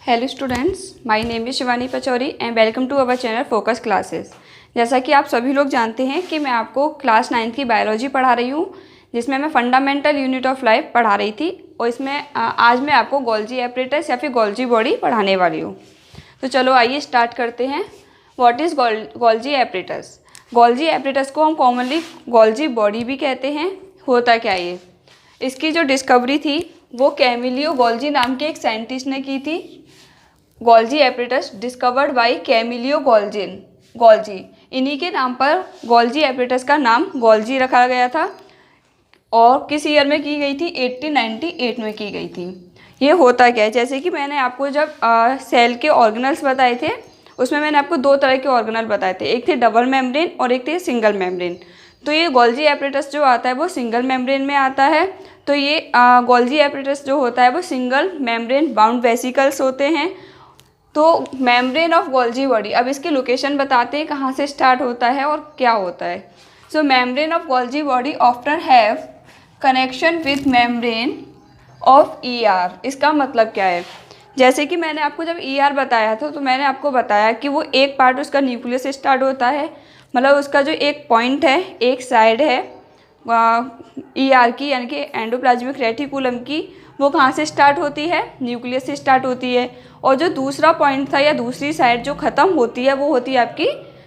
Hello students, my name is Shivani Pachauri and welcome to our channel focus classes. जैसा कि आप सभी लोग जानते हैं कि मैं आपको क्लास 9th की बायोलॉजी पढ़ा रही हूँ, जिसमें मैं फंडामेंटल यूनिट ऑफ लाइफ पढ़ा रही थी। और इसमें आज मैं आपको गोल्जी एपरेटस या फिर गोल्जी बॉडी पढ़ाने वाली हूँ। तो चलो आइए स्टार्ट करते हैं। What is Golgi apparatus? Golgi apparatus को हम कॉमनली गोल्जी बॉडी भी कहते हैं। होता क्या ये? इसकी जो डिस्कवरी थी वो कैमिलियो गोल्जी नाम के एक साइंटिस्ट ने की थी। Golgi apparatus discovered by Camillo Golgi, इन्हीं के नाम पर गोल्जी एपरेटस का नाम गोल्जी रखा गया था। और किस ईयर में की गई थी? 1898 में की गई थी। ये होता क्या है, जैसे कि मैंने आपको जब सेल के ऑर्गेनल्स बताए थे, उसमें मैंने आपको दो तरह के ऑर्गेनल बताए थे, एक थे डबल मेम्ब्रेन और एक थे सिंगल मेम्ब्रेन। तो ये गोल्जी एपरेटस जो आता है वो सिंगल मेम्ब्रेन में आता है। तो ये गोल्जी एपरेटस जो होता है वो सिंगल मेम्ब्रेन बाउंड वेसिकल्स होते हैं। तो मेम्ब्रेन ऑफ गोल्जी बॉडी, अब इसकी लोकेशन बताते हैं कहाँ से स्टार्ट होता है और क्या होता है। So membrane of Golgi body often have connection with membrane of ER. इसका मतलब क्या है? जैसे कि मैंने आपको जब ईआर बताया था तो मैंने आपको बताया कि वो एक पार्ट उसका न्यूक्लियस से स्टार्ट होता है, मतलब उसका जो एक पॉइंट है, एक साइड है ईआर की, यानी कि एंडोप्लाज्मिक रेटिकुलम की, वो कहाँ से स्टार्ट होती है? न्यूक्लियस से स्टार्ट होती है। और जो दूसरा पॉइंट था या दूसरी साइड जो ख़त्म होती है वो होती है आपकी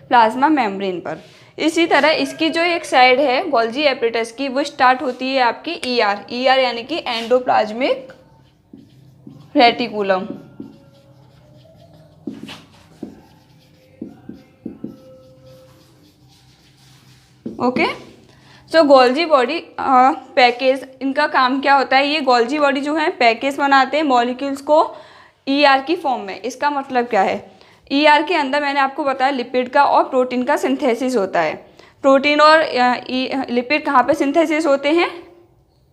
प्लाज्मा मेम्ब्रेन पर। इसी तरह इसकी जो एक साइड है गोल्जी एपरेटस की, वो स्टार्ट होती है आपकी ईआर यानी कि एंडोप्लाज्मिक रेटिकुलम। ओके, सो गोल्जी बॉडी पैकेज, इनका काम क्या होता है? ये गोल्जी बॉडी जो है पैकेज बनाते हैं मॉलिक्यूल्स को ईआर की फॉर्म में। इसका मतलब क्या है? ईआर के अंदर मैंने आपको बताया लिपिड का और प्रोटीन का सिंथेसिस होता है। प्रोटीन और लिपिड कहाँ पे सिंथेसिस होते हैं?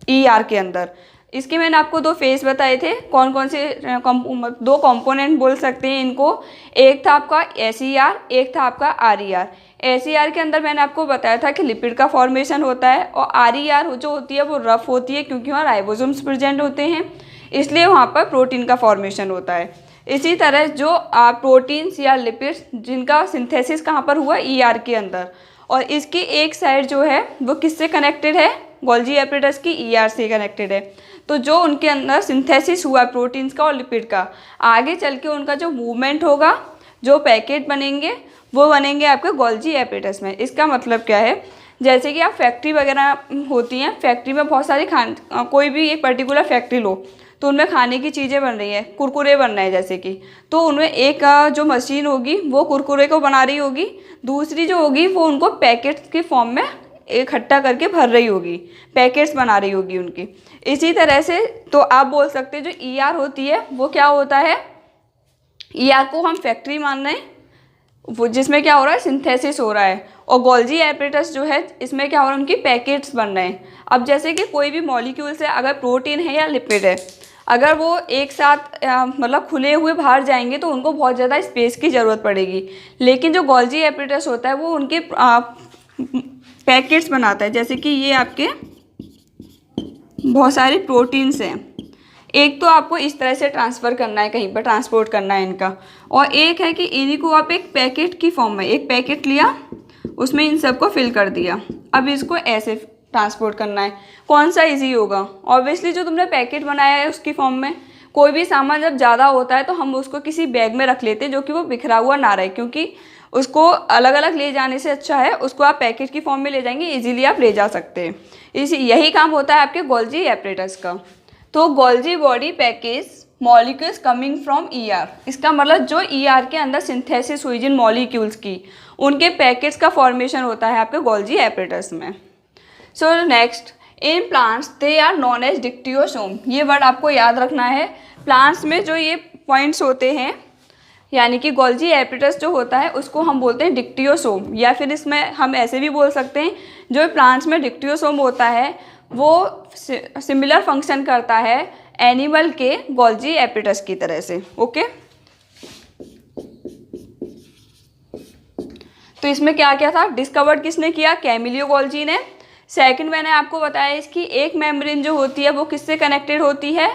ईआर के अंदर। इसके मैंने आपको दो फेज बताए थे, कौन कौन से दो कंपोनेंट बोल सकते हैं इनको। एक था आपका एसईआर, एक था आपका आरईआर। एसईआर के अंदर मैंने आपको बताया था कि लिपिड का फॉर्मेशन होता है, और आरईआर जो होती है वो रफ होती है क्योंकि वहाँ राइबोसोम्स प्रेजेंट होते हैं, इसलिए वहाँ पर प्रोटीन का फॉर्मेशन होता है। इसी तरह जो प्रोटीन्स या लिपिड्स जिनका सिंथेसिस कहाँ पर हुआ? ईआर के अंदर। और इसकी एक साइड जो है वो किससे कनेक्टेड है? गोल्जी एपरेटस की ईआर से कनेक्टेड है। तो जो उनके अंदर सिंथेसिस हुआ प्रोटीन्स का और लिपिड का, आगे चल के उनका जो मूवमेंट होगा, जो पैकेट बनेंगे वो बनेंगे आपके गोल्जी एपरेटस में। इसका मतलब क्या है? जैसे कि आप फैक्ट्री वगैरह होती हैं, फैक्ट्री में बहुत सारी कोई भी एक पर्टिकुलर फैक्ट्री लो, तो उनमें खाने की चीज़ें बन रही हैं, कुरकुरे बन रहे हैं जैसे कि, तो उनमें एक जो मशीन होगी वो कुरकुरे को बना रही होगी, दूसरी जो होगी वो उनको पैकेट्स के फॉर्म में इकट्ठा करके भर रही होगी, पैकेट्स बना रही होगी उनकी। इसी तरह से तो आप बोल सकते हैं जो ईआर होती है वो क्या होता है? ईआर को हम फैक्ट्री मान रहे हैं, वो जिसमें क्या हो रहा है? सिंथेसिस हो रहा है। और गोल्जी एपरेटस जो है इसमें क्या हो रहा है? उनकी पैकेट्स बन रहे हैं। अब जैसे कि कोई भी मॉलिक्यूल्स है, अगर प्रोटीन है या लिपिड है, अगर वो एक साथ मतलब खुले हुए बाहर जाएंगे तो उनको बहुत ज़्यादा स्पेस की ज़रूरत पड़ेगी। लेकिन जो गोल्जी एपरेटस होता है वो उनके पैकेट्स बनाता है। जैसे कि ये आपके बहुत सारे प्रोटीन्स हैं, एक तो आपको इस तरह से ट्रांसफ़र करना है, कहीं पर ट्रांसपोर्ट करना है इनका, और एक है कि इन्हीं को आप एक पैकेट की फॉर्म में, एक पैकेट लिया उसमें इन सबको फिल कर दिया, अब इसको ऐसे ट्रांसपोर्ट करना है। कौन सा इजी होगा? ऑब्वियसली जो तुमने पैकेट बनाया है उसकी फॉर्म में। कोई भी सामान जब ज़्यादा होता है तो हम उसको किसी बैग में रख लेते हैं जो कि वो बिखरा हुआ ना रहे, क्योंकि उसको अलग अलग ले जाने से अच्छा है उसको आप पैकेट की फॉर्म में ले जाएंगे, इजीली आप ले जा सकते हैं। यही काम होता है आपके गोल्जी एपरेटस का। तो Golgi body package molecules coming from ER, इसका मतलब जो ईआर के अंदर सिंथेसिस हुई जिन मॉलिक्यूल्स की, उनके पैकेट्स का फॉर्मेशन होता है आपके गोल्जी एपरेटस में। So next, in plants they are known as dictyosome. ये वर्ड आपको याद रखना है। प्लांट्स में जो ये पॉइंट्स होते हैं, यानी कि गोल्जी एपरेटस जो होता है उसको हम बोलते हैं डिक्टियोसोम, या फिर इसमें हम ऐसे भी बोल सकते हैं जो प्लांट्स में डिक्टियोसोम होता है वो सिमिलर फंक्शन करता है एनिमल के गोल्जी एपरेटस की तरह से। ओके, तो इसमें क्या क्या था? डिस्कवर्ड किसने किया? कैमिलियो गोल्जी ने। सेकंड मैंने आपको बताया इसकी एक मेम्ब्रेन जो होती है वो किससे कनेक्टेड होती है?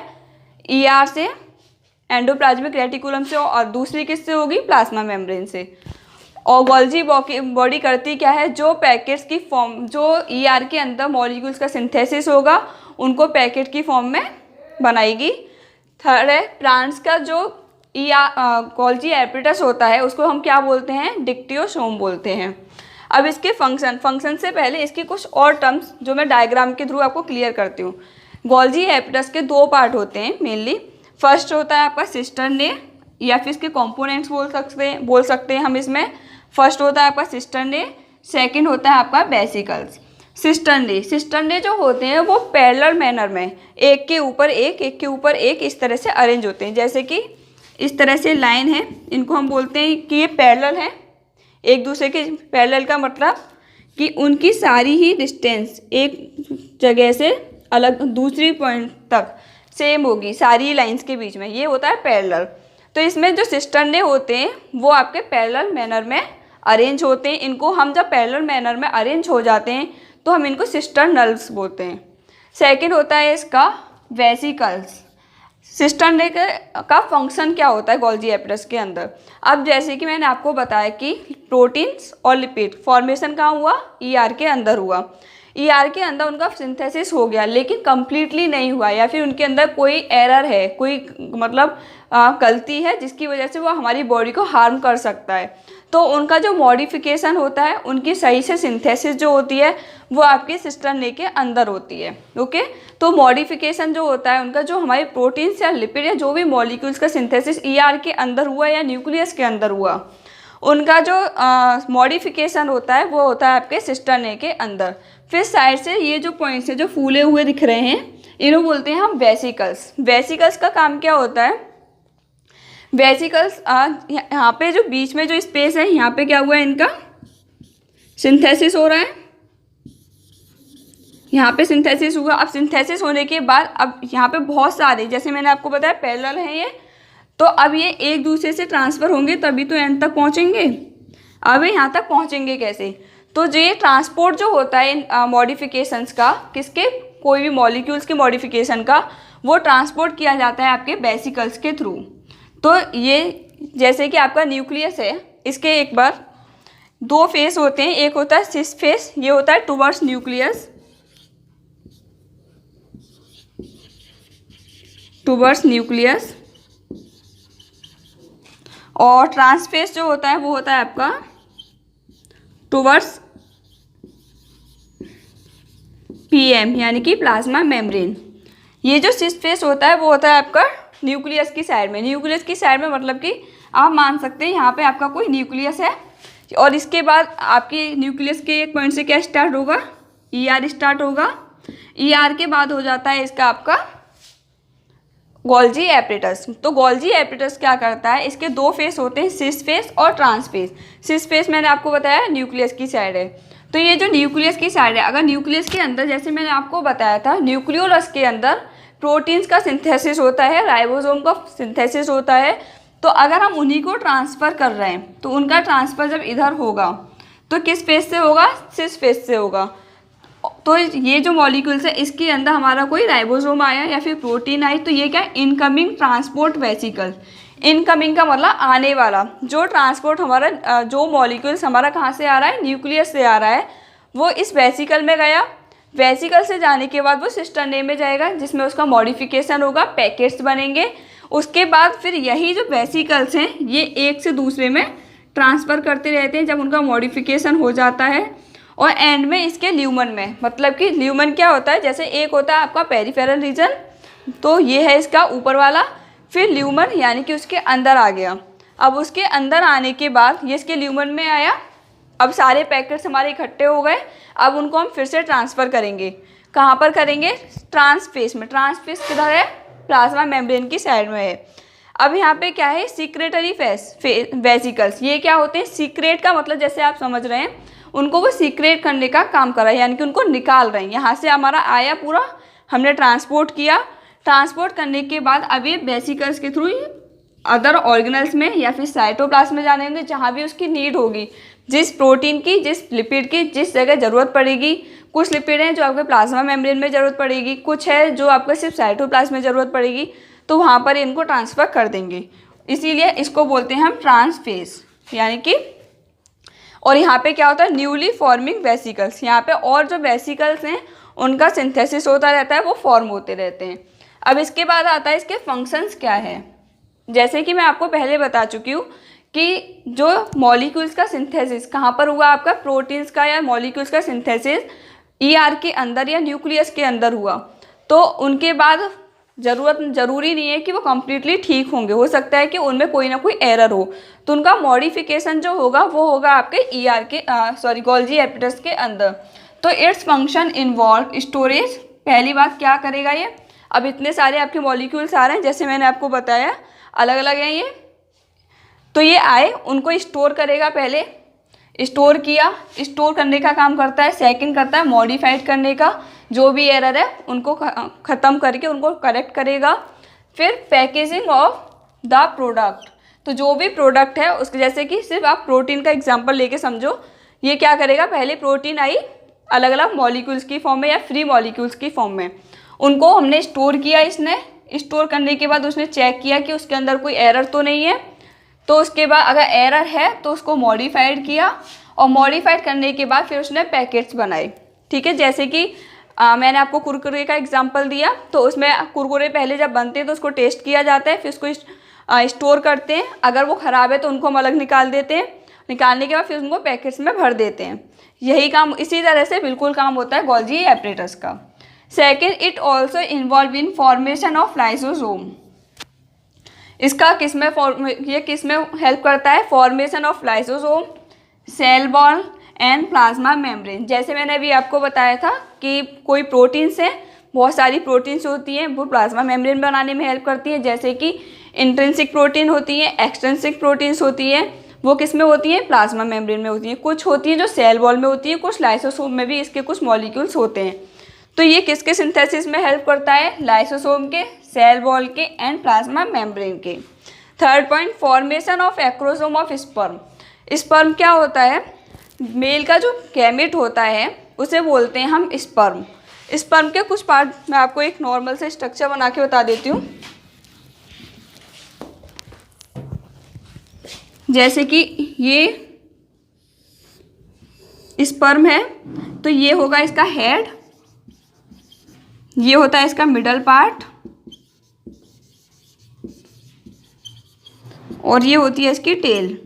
ईआर से। एंडोप्लाज्मिक रेटिकुलम से और दूसरी किससे होगी, प्लाज्मा मेम्ब्रेन से। और गोल्जी बॉडी करती क्या है, जो पैकेट्स की फॉर्म, जो ईआर के अंदर मॉलिक्यूल्स का सिंथेसिस होगा उनको पैकेट की फॉर्म में बनाएगी। थर्ड है प्लांट्स का जो गोल्जी एपिटस होता है उसको हम क्या बोलते हैं, डिक्टियोसोम बोलते हैं। अब इसके फंक्शन से पहले इसके कुछ और टर्म्स जो मैं डायग्राम के थ्रू आपको क्लियर करती हूँ। गोल्जी एपिटस के दो पार्ट होते हैं मेनली। फर्स्ट होता है आपका सिस्टर्ने या फिर इसके कंपोनेंट्स बोल सकते हैं हम इसमें। फर्स्ट होता है आपका सिस्टर्ने, सेकंड होता है आपका वेसिकल्स। सिस्टर्ने जो होते हैं वो पैरेलल मैनर में एक के ऊपर एक इस तरह से अरेंज होते हैं। जैसे कि इस तरह से लाइन है, इनको हम बोलते हैं कि ये पैरेलल है एक दूसरे के। पैरेलल का मतलब कि उनकी सारी ही डिस्टेंस एक जगह से अलग दूसरी पॉइंट तक सेम होगी सारी लाइंस के बीच में, ये होता है पैरेलल। तो इसमें जो सिस्टर्ने होते हैं वो आपके पैरेलल मैनर में अरेंज होते हैं। इनको हम जब पैरेलल मैनर में अरेंज हो जाते हैं तो हम इनको सिस्टर्नल्स बोलते हैं। सेकंड होता है इसका वेसिकल्स। सिस्टर्ने का फंक्शन क्या होता है गोल्जी एपिटस के अंदर। अब जैसे कि मैंने आपको बताया कि प्रोटीन्स और लिपिड फॉर्मेशन कहाँ हुआ, ईआर के अंदर हुआ। ईआर के अंदर उनका सिंथेसिस हो गया लेकिन कम्प्लीटली नहीं हुआ, या फिर उनके अंदर कोई एरर है, कोई मतलब गलती है जिसकी वजह से वो हमारी बॉडी को हार्म कर सकता है। तो उनका जो मॉडिफिकेशन होता है, उनकी सही से सिंथेसिस जो होती है वो आपके सिस्टर्ने के अंदर होती है। ओके, तो मॉडिफिकेशन जो होता है उनका, जो हमारे प्रोटीन्स या लिपिड या जो भी मॉलिक्यूल्स का सिंथेसिस ईआर के अंदर हुआ या न्यूक्लियस के अंदर हुआ, उनका जो मॉडिफिकेशन होता है वो होता है आपके सिस्टर्ने के अंदर। फिर साइड से ये जो पॉइंट्स हैं जो फूले हुए दिख रहे हैं, इन्हें बोलते हैं हम वेसिकल्स। वेसिकल्स का काम क्या होता है, वेसिकल्स यहाँ पे जो बीच में जो स्पेस है यहाँ पे क्या हुआ है, इनका सिंथेसिस हो रहा है, यहाँ पे सिंथेसिस हुआ। अब सिंथेसिस होने के बाद अब यहाँ पे बहुत सारे, जैसे मैंने आपको बताया पैरेलल हैं ये, तो अब ये एक दूसरे से ट्रांसफ़र होंगे तभी तो एंड तक पहुँचेंगे। अब यहाँ तक पहुँचेंगे कैसे, तो जो ये ट्रांसपोर्ट जो होता है इन मॉडिफिकेशंस का, किसके, कोई भी मॉलिक्यूल्स के मॉडिफिकेशन का, वो ट्रांसपोर्ट किया जाता है आपके वेसिकल्स के थ्रू। तो ये जैसे कि आपका न्यूक्लियस है, इसके एक बार दो फेस होते हैं, एक होता है सिस फेस, ये होता है टुवर्ड्स न्यूक्लियस, टुवर्ड्स न्यूक्लियस, और ट्रांसफेस जो होता है वो होता है आपका टुवर्ड्स पीएम यानी कि प्लाज्मा मेम्ब्रेन। ये जो सिस फेस होता है वो होता है आपका न्यूक्लियस की साइड में। न्यूक्लियस की साइड में मतलब कि आप मान सकते हैं यहाँ पे आपका कोई न्यूक्लियस है और इसके बाद आपके न्यूक्लियस के एक पॉइंट से क्या स्टार्ट होगा, ईआर स्टार्ट होगा। ईआर के बाद हो जाता है इसका आपका गोल्जी एपिटस। तो गोल्जी एपिटस क्या करता है, इसके दो फेस होते हैं, सिस फेस और ट्रांस फेस। सिस फेस मैंने आपको बताया न्यूक्लियस की साइड है। तो ये जो न्यूक्लियस की साइड है, अगर न्यूक्लियस के अंदर, जैसे मैंने आपको बताया था, न्यूक्लियोलस के अंदर प्रोटीन्स का सिंथेसिस होता है, राइबोसोम का सिंथेसिस होता है। तो अगर हम उन्हीं को ट्रांसफ़र कर रहे हैं तो उनका ट्रांसफ़र जब इधर होगा तो किस फेस से होगा, सिस फेस से होगा। तो ये जो मॉलिक्यूल्स है इसके अंदर हमारा कोई राइबोसोम आया या फिर प्रोटीन आई, तो ये क्या है, इनकमिंग ट्रांसपोर्ट वेसिकल। इनकमिंग का मतलब आने वाला, जो ट्रांसपोर्ट हमारा, जो मॉलिक्यूल्स हमारा कहाँ से आ रहा है, न्यूक्लियस से आ रहा है, वो इस वेसिकल में गया। वेसिकल से जाने के बाद वो सिस्टर्ने में जाएगा जिसमें उसका मॉडिफिकेशन होगा, पैकेट्स बनेंगे। उसके बाद फिर यही जो वेसिकल्स हैं ये एक से दूसरे में ट्रांसफ़र करते रहते हैं जब उनका मॉडिफिकेशन हो जाता है। और एंड में इसके ल्यूमन में, मतलब कि ल्यूमन क्या होता है, जैसे एक होता है आपका पेरिफेरल रीजन, तो ये है इसका ऊपर वाला, फिर ल्यूमन यानी कि उसके अंदर आ गया। अब उसके अंदर आने के बाद ये इसके ल्यूमन में आया, अब सारे पैकेट्स हमारे इकट्ठे हो गए। अब उनको हम फिर से ट्रांसफ़र करेंगे, कहाँ पर करेंगे, ट्रांसफेस में। ट्रांसफेस किधर है, प्लाज्मा मेम्ब्रेन की साइड में है। अब यहाँ पे क्या है, सीक्रेटरी वेसिकल्स। ये क्या होते हैं, सीक्रेट का मतलब जैसे आप समझ रहे हैं, उनको वो सीक्रेट करने का काम कर रहा है, यानी कि उनको निकाल रहे हैं। यहाँ से हमारा आया पूरा, हमने ट्रांसपोर्ट किया, ट्रांसपोर्ट करने के बाद अब ये वेसिकल्स के थ्रू अदर ऑर्गेनल्स में या फिर साइटोप्लाज्म में जाने होंगे, जहाँ भी उसकी नीड होगी, जिस प्रोटीन की, जिस लिपिड की जिस जगह ज़रूरत पड़ेगी। कुछ लिपिड हैं जो आपके प्लाज्मा मेम्ब्रेन में ज़रूरत पड़ेगी, कुछ है जो आपको सिर्फ साइटोप्लाज्म में ज़रूरत पड़ेगी। तो वहाँ पर इनको ट्रांसफ़र कर देंगे, इसीलिए इसको बोलते हैं हम ट्रांसफेज। यानी कि और यहाँ पे क्या होता है, न्यूली फॉर्मिंग वेसिकल्स, यहाँ पे और जो वेसिकल्स हैं उनका सिंथेसिस होता रहता है, वो फॉर्म होते रहते हैं। अब इसके बाद आता है इसके फंक्शंस क्या है। जैसे कि मैं आपको पहले बता चुकी हूँ कि जो मॉलिक्यूल्स का सिंथेसिस कहाँ पर हुआ, आपका प्रोटीन्स का या मॉलिक्यूल्स का सिंथेसिस ईआर के अंदर या न्यूक्लियस के अंदर हुआ, तो उनके बाद ज़रूरी नहीं है कि वो कम्प्लीटली ठीक होंगे, हो सकता है कि उनमें कोई ना कोई एरर हो, तो उनका मॉडिफिकेशन जो होगा वो होगा आपके ईआर के गोल्जी एपिटस के अंदर। तो इट्स फंक्शन इन्वॉल्व स्टोरेज। पहली बात क्या करेगा ये, अब इतने सारे आपके मॉलिक्यूल्स आ रहे हैं, जैसे मैंने आपको बताया अलग अलग हैं ये, तो ये आए उनको स्टोर करेगा, पहले स्टोर किया, स्टोर करने का काम करता है। सेकंड करता है मॉडिफाइड करने का, जो भी एरर है उनको ख़त्म करके उनको करेक्ट करेगा। फिर पैकेजिंग ऑफ द प्रोडक्ट, तो जो भी प्रोडक्ट है उसके, जैसे कि सिर्फ आप प्रोटीन का एग्जांपल लेके समझो, ये क्या करेगा, पहले प्रोटीन आई अलग अलग मॉलिक्यूल्स की फॉर्म में या फ्री मॉलिक्यूल्स की फॉर्म में, उनको हमने स्टोर किया। इसने स्टोर करने के बाद उसने चेक किया कि उसके अंदर कोई एरर तो नहीं है, तो उसके बाद अगर एरर है तो उसको मॉडिफाइड किया, और मॉडिफाइड करने के बाद फिर उसने पैकेट्स बनाए। ठीक है, जैसे कि मैंने आपको कुरकुरे का एग्जांपल दिया, तो उसमें कुरकुरे पहले जब बनते हैं तो उसको टेस्ट किया जाता है, फिर उसको स्टोर करते हैं, अगर वो ख़राब है तो उनको हम अलग निकाल देते हैं, निकालने के बाद फिर उनको पैकेट्स में भर देते हैं। यही काम इसी तरह से बिल्कुल काम होता है गोल्जी एपरेटस का। Second, it also involve in formation of lysosome. इसका किसमें हेल्प करता है, formation of lysosome, cell wall and plasma membrane. जैसे मैंने अभी आपको बताया था कि कोई प्रोटीन्स हैं, बहुत सारी प्रोटीन्स होती हैं, वो प्लाज्मा मेम्ब्रेन बनाने में हेल्प करती हैं। जैसे कि इंट्रिंसिक प्रोटीन होती हैं, एक्सट्रिंसिक प्रोटीन्स होती हैं, वो किस में होती हैं, प्लाज्मा मेम्ब्रेन में होती हैं। कुछ होती हैं जो सेल वॉल में होती है, कुछ लाइसोसोम में भी इसके कुछ मॉलिक्यूल्स होते हैं। तो ये किसके सिंथेसिस में हेल्प करता है, लाइसोसोम के, सेल वॉल के एंड प्लाज्मा मेम्ब्रेन के। Third point, formation of acrosome of sperm. Sperm क्या होता है, मेल का जो गैमेट होता है उसे बोलते हैं हम स्पर्म। स्पर्म के कुछ पार्ट मैं आपको एक नॉर्मल से स्ट्रक्चर बना के बता देती हूँ। जैसे कि ये स्पर्म है, तो ये होगा इसका हेड, ये होता है इसका मिडल पार्ट, और ये होती है इसकी टेल।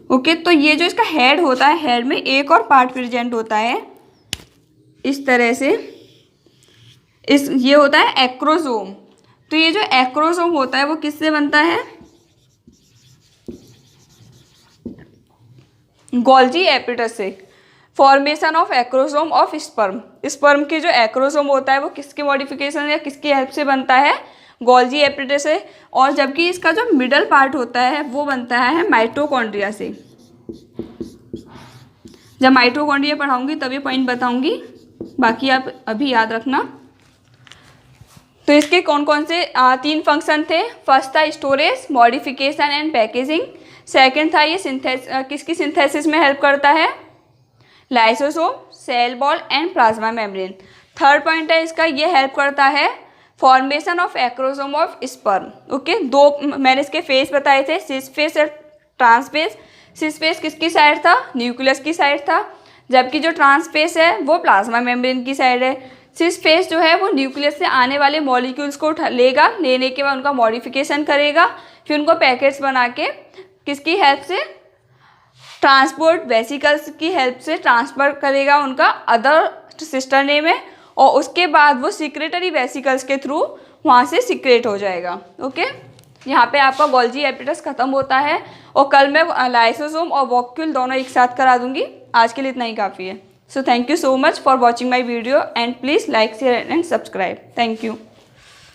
ओके, तो ये जो इसका हेड होता है, हेड में एक और पार्ट प्रेजेंट होता है इस तरह से, ये होता है एक्रोसोम। तो ये जो एक्रोसोम होता है वो किससे बनता है, गोल्जी एपिटस से। Formation of acrosome of sperm, sperm की जो एक्रोसोम होता है वो किसके मॉडिफिकेशन या किसकी हेल्प से बनता है, गोल्जी एपिटस से। और जबकि इसका जो मिडल पार्ट होता है वो बनता है माइटोकॉन्ड्रिया से। जब माइटोकॉन्ड्रिया पढ़ाऊंगी तभी पॉइंट बताऊंगी, बाकी आप अभी याद रखना। तो इसके कौन कौन से 3 फंक्शन थे। फर्स्ट था storage, modification and packaging. Second था ये किसकी सिंथेसिस में हेल्प करता है, lysosome, cell wall and plasma membrane. Third point है इसका, ये हेल्प करता है formation of acrosome of sperm. Okay, 2 मैंने इसके फेस बताए थे, सिस फेस और ट्रांस फेस। सिस फेस किसकी साइड था, न्यूक्लियस की साइड था, जबकि जो ट्रांस फेस है वो प्लाज्मा मेम्ब्रेन की साइड है। सिस फेस जो है वो न्यूक्लियस से आने वाले मॉलिक्यूल्स को लेगा, लेने के बाद उनका मॉडिफिकेशन करेगा, फिर उनको पैकेट्स बना के किसकी हेल्प से, ट्रांसपोर्ट वेसिकल्स की हेल्प से ट्रांसफर करेगा उनका अदर सिस्टर ने में, और उसके बाद वो सिक्रेटरी वेसिकल्स के थ्रू वहाँ से सिक्रेट हो जाएगा। ओके, यहाँ पे आपका गोल्जी एपिटस खत्म होता है, और कल मैं लाइसोसोम और वॉक्यूल दोनों एक साथ करा दूंगी। आज के लिए इतना ही काफ़ी है। So thank you so much for watching my video and please like share and subscribe. Thank you.